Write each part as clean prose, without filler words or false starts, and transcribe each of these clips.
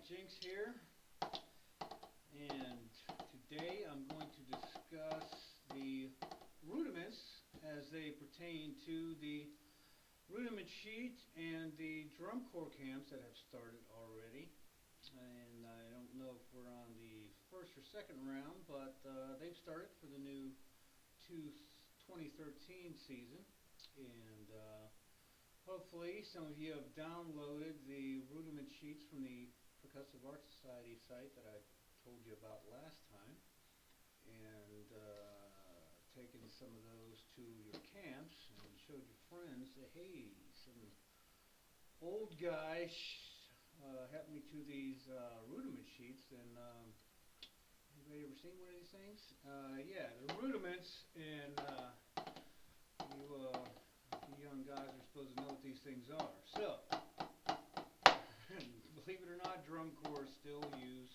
Jinks here, and today I'm going to discuss the rudiments as they pertain to the rudiment sheet and the drum corps camps that have started already. And I don't know if we're on the first or second round, but they've started for the new 2013 season, and hopefully some of you have downloaded the rudiment sheets from the Percussive Art Society site that I told you about last time, and taken some of those to your camps and showed your friends that, hey, some old guys helped me to these rudiment sheets, and anybody ever seen one of these things? Yeah, the rudiments, and you young guys are supposed to know what these things are. So, believe it or not, drum corps still use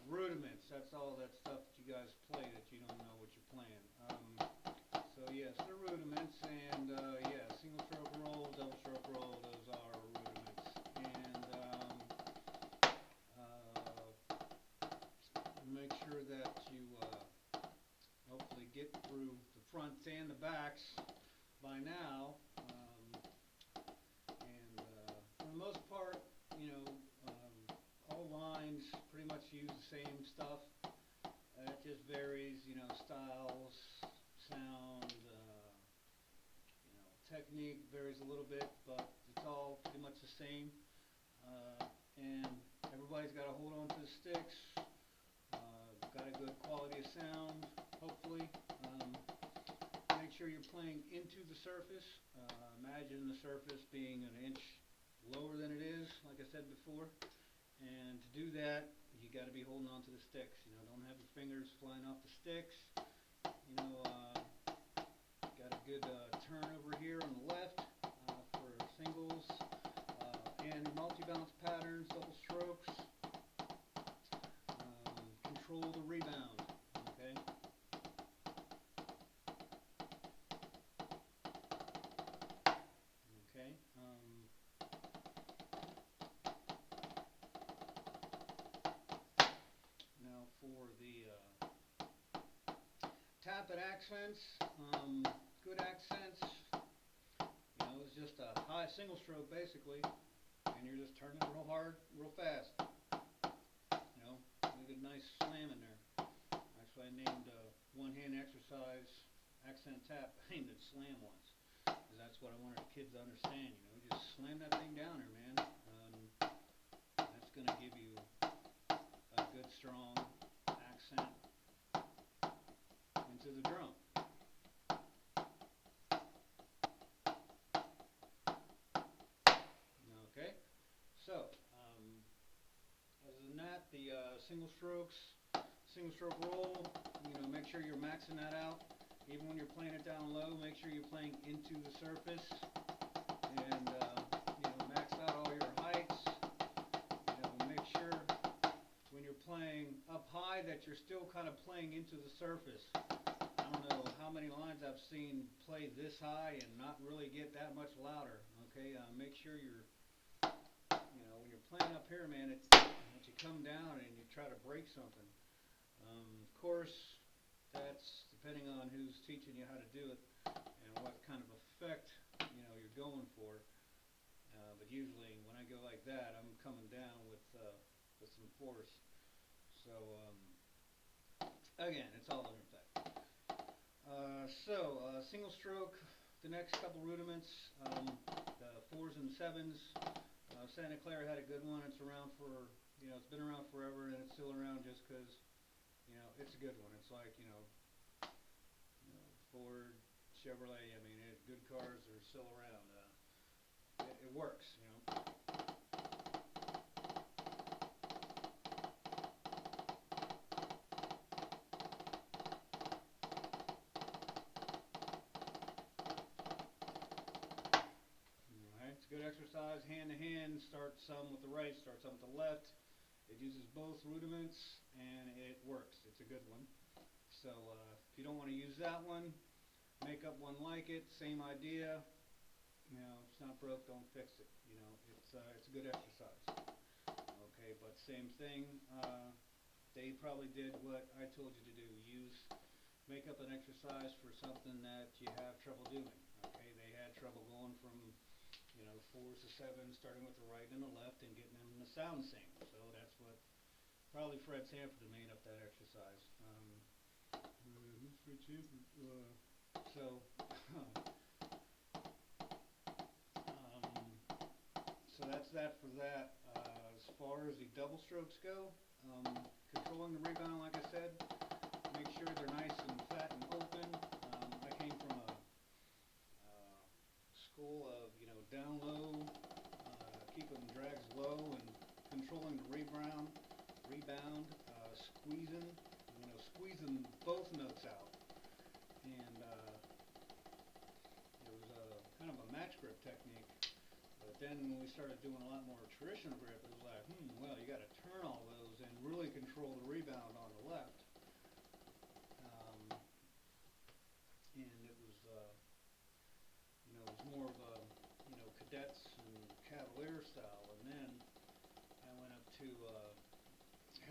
rudiments. That's all that stuff that you guys play that you don't know what you're playing. So yes, they're rudiments, and yeah, single stroke roll, double stroke roll, those are rudiments. And make sure that you hopefully get through the fronts and the backs by now. For the most part, all lines pretty much use the same stuff. It just varies, styles, sound, technique varies a little bit, but it's all pretty much the same. And everybody's got to hold on to the sticks. Got a good quality of sound, hopefully. Make sure you're playing into the surface. Imagine the surface being an inch lower than it is, like I said before. And to do that, you got to be holding on to the sticks. Don't have your fingers flying off the sticks. Got a good turn over here on the left for singles and multi-bounce patterns, double strokes. Control the rebound. Okay. Okay. Now for the tap and accents, good accents, it's just a high single stroke basically, and you're just turning real hard, real fast. Get a nice slam in there. Actually, I named one hand exercise accent tap. I named it slam once, because that's what I wanted the kids to understand. Just slam that thing down there, man. That's going to give you a good, strong accent into the drum. Okay, so other than that, the single stroke roll, make sure you're maxing that out. Even when you're playing it down low, make sure you're playing into the surface, and max out all your heights. Make sure when you're playing up high that you're still kind of playing into the surface. I don't know how many lines I've seen play this high and not really get that much louder. Okay, make sure you're, when you're playing up here, man, it's that you come down and you try to break something. Of course, that's depending on who's teaching you how to do it and what kind of effect you're going for. But usually, when I go like that, I'm coming down with some force. So again, it's all in effect. Single stroke. The next couple rudiments, the 4s and 7s. Santa Clara had a good one. It's around for, it's been around forever, and it's still around just because, it's a good one. It's like, Ford, Chevrolet, good cars are still around. It works, It's a good exercise, hand to hand. Start some with the right, start some with the left. It uses both rudiments, and it works. It's a good one. So if you don't want to use that one, make up one like it. Same idea. If it's not broke, don't fix it. It's a good exercise. Okay, but same thing, they probably did what I told you to do. Make up an exercise for something that you have trouble doing. Okay, they had trouble going from, fours to sevens, starting with the right and the left, and getting them in the sound sync. So that's what probably Fred Sanford made up that exercise. Who's Fred Sanford? So, so that's that for that. As far as the double strokes go, controlling the rebound, like I said, make sure they're nice and fat and open. I came from a school of, down low, keeping drags low and controlling the rebound, squeezing both notes out. And it was kind of a match grip technique. But then when we started doing a lot more traditional grip, it was like, well, you got to turn all those and really control the rebound on the left. And it was, it was more of a, cadets and cavalier style. And then I went up to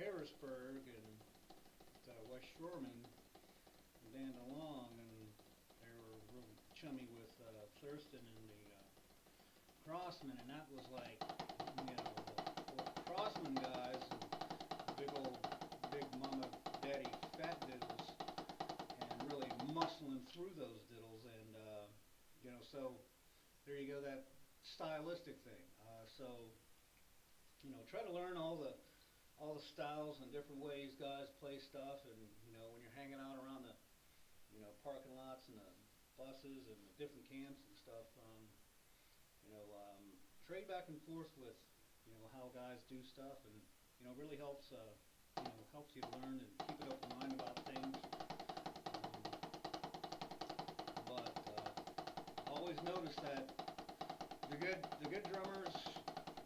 Harrisburg and West Shoreman and Dan DeLong, and they were really chummy with Thurston and the Crossman, and that was like, the Crossman guys, big mama, daddy, fat diddles, and really muscling through those diddles, and so there you go, that stylistic thing. So try to learn all the styles and different ways guys play stuff, and when you're hanging out around the parking lots and the buses and the different camps and stuff, trade back and forth with how guys do stuff, and really helps helps you to learn and keep an open mind about things. But always notice that the good drummers,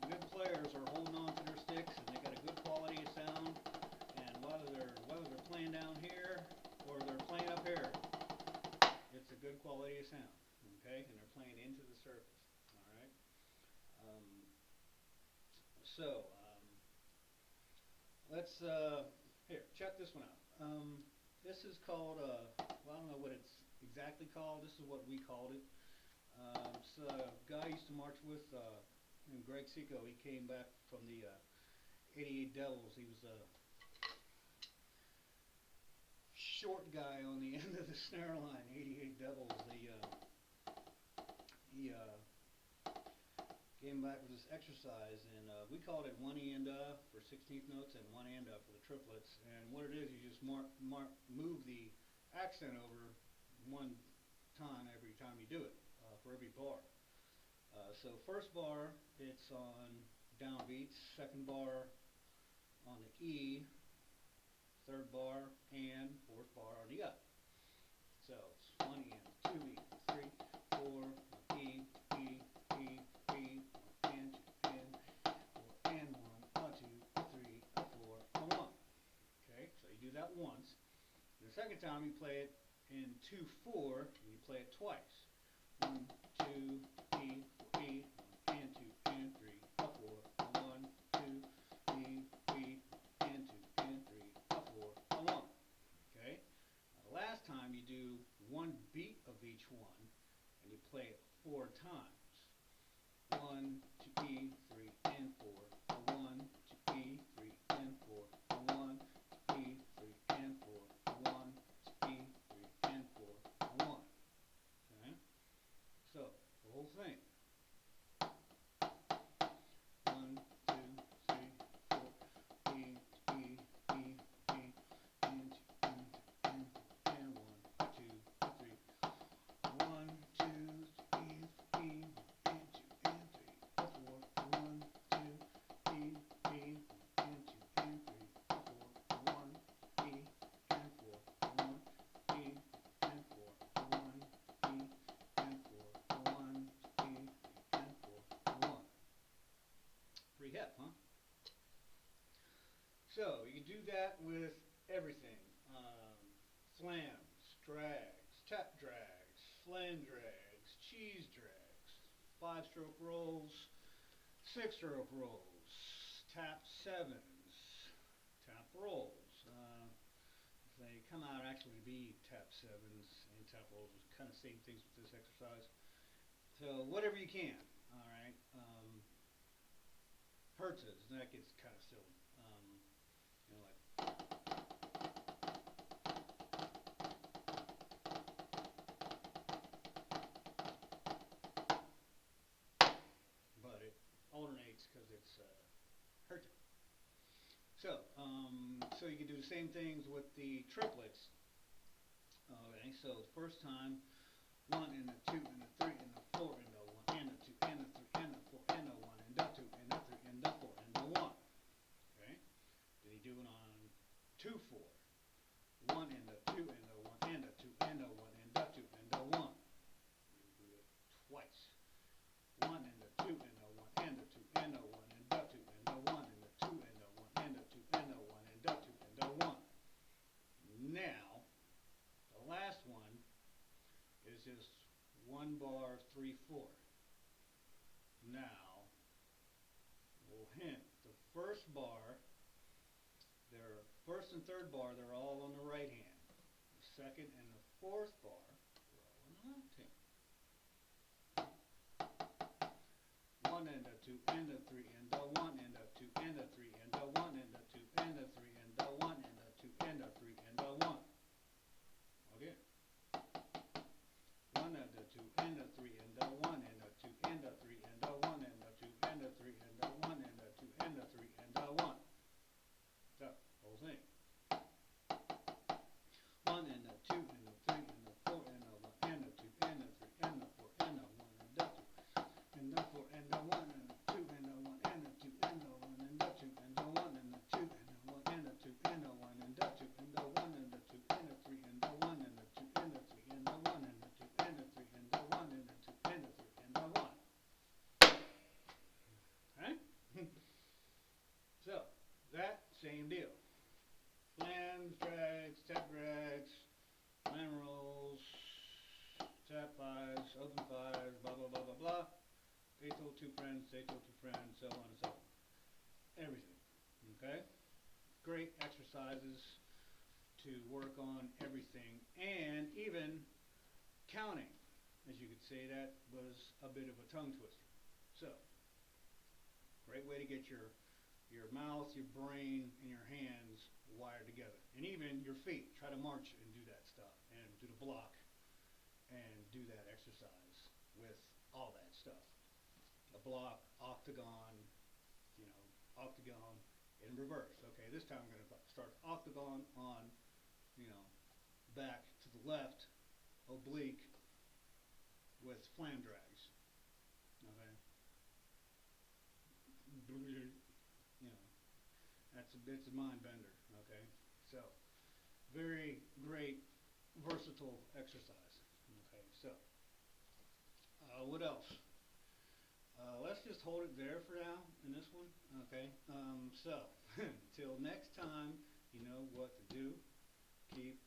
the good players are holding on to their sticks, and they got a good quality of sound. And whether they're playing down here or they're playing up here, it's a good quality of sound. Okay, and they're playing into the surface. All right. Let's here, check this one out. This is called well, I don't know what it's exactly called. This is what we called it. It's a guy I used to march with, named Greg Seco. He came back from the 88 Devils. He was a short guy on the end of the snare line. 88 Devils. He came back with this exercise, and we called it one and for 16th notes and one and for the triplets. And what it is, you just move the accent over one time every time you do it, for every bar. So first bar, it's on downbeats. Second bar on the E. Third bar and fourth bar on the up. So it's one and, two E, three, four, E, E, E, E, and two, and four, and one, two, three, four, and one. Okay, so you do that once. And the second time you play it in 2/4, and you play it twice. 1, 2, E, E, and 2, and 3, 4, 1, 2, E, E, and 2, and 3, 4, 1. Okay. Now the last time you do one beat of each one, and you play it 4 times. 1, 2, E, 3, and 4. 1, 2, E, 3, and 4. 1, 2, E, 3, and 4. 1, 2, E, 3, and 4. 1. Okay. So the whole thing. 1, 2, 3, 4. E, E, E, E, and 2, and 1, 2, 3. 1, 2, E, E, and 2, and 3, 4. 1, 2, E, E, and 2, and 3, 4. 1, E, and 4. 1, E, and 4. 1, E, and 4. 1, E, and 4. 1. Pretty hip, huh? So you do that with everything. Flams, drags, tap drags, flange drags, cheese drags, 5-stroke rolls, 6-stroke rolls, tap sevens, tap rolls. They come out actually to be tap sevens and tap rolls, kind of same things with this exercise. So whatever you can, all right. Hertzes, that gets kind of silly. You know, like but it alternates because it's hertz. So you can do the same things with the triplets. Okay, so the first time, 1 and a 2 and a 3 and a 4 and a 1 and a 2 and a 3 and a 4 and a 1 and a 2 and a 3 and a 4 and a 1. Okay, then you do it on 2 4, 1 and a 2 and a 1 and a 2 and a 1 and a 2 and a 1. You do it twice. 1 and a 2 and a 1 and a 2 and a 1 and a 2 and a 1 and a 2 and a 1 and a 2 and a 1 and a 2 and a 1. Now, the last one is just 1 bar 3 4. Now, we'll hint, the first bar, their first and third bar, they're all on the right hand. The second and the fourth bar, they're all on the left hand. 1 and a 2 and a 3 and a 1 and a 2 and a 3 and a 1 and a 2 and a 3 and a 1 and a 2 and a 3 and a 1. Okay. 1 and a 2 and a 3 and a 1 and a 2 and a 3 and a 1 and a 2 and a 3 and a 1 and a 2 and a 3 and a 1. So, whole thing. 1 and a 2 and a 3 and a 4 and a 1 and a 2 and a 3 and a 4 and a 1 and a 2 and a 4 and a 1 and a 2 and a 1 and a 2 and a 1 and a 2 and a 1 and a 2 and a 1 and a 2 and a 1 and a 2 and a 1 and a 2 and a 3 and a 1 and a 2 and a 3 and a 1 and a 2 and a 3 and a 1 and a 2 and a 3 and a 1. Okay? So, that same deal. Flams, drags, tap drags, flam rolls, tap fives, open fives, blah blah blah blah blah. They told two friends, so on and so on. Everything. Okay? Great exercises to work on everything, and even counting. As you could say, that was a bit of a tongue twister. So, great way to get your mouth, your brain, and your hands wired together. And even your feet. Try to march and do that stuff. And do the block. And do that exercise with all that stuff. A block, octagon, octagon in reverse. Okay, this time I'm going to start octagon on, back to the left, oblique, with flam drags. Okay? It's a mind bender, okay? So, very great, versatile exercise. Okay, so, what else? Let's just hold it there for now in this one, okay? So, till next time, you know what to do. Keep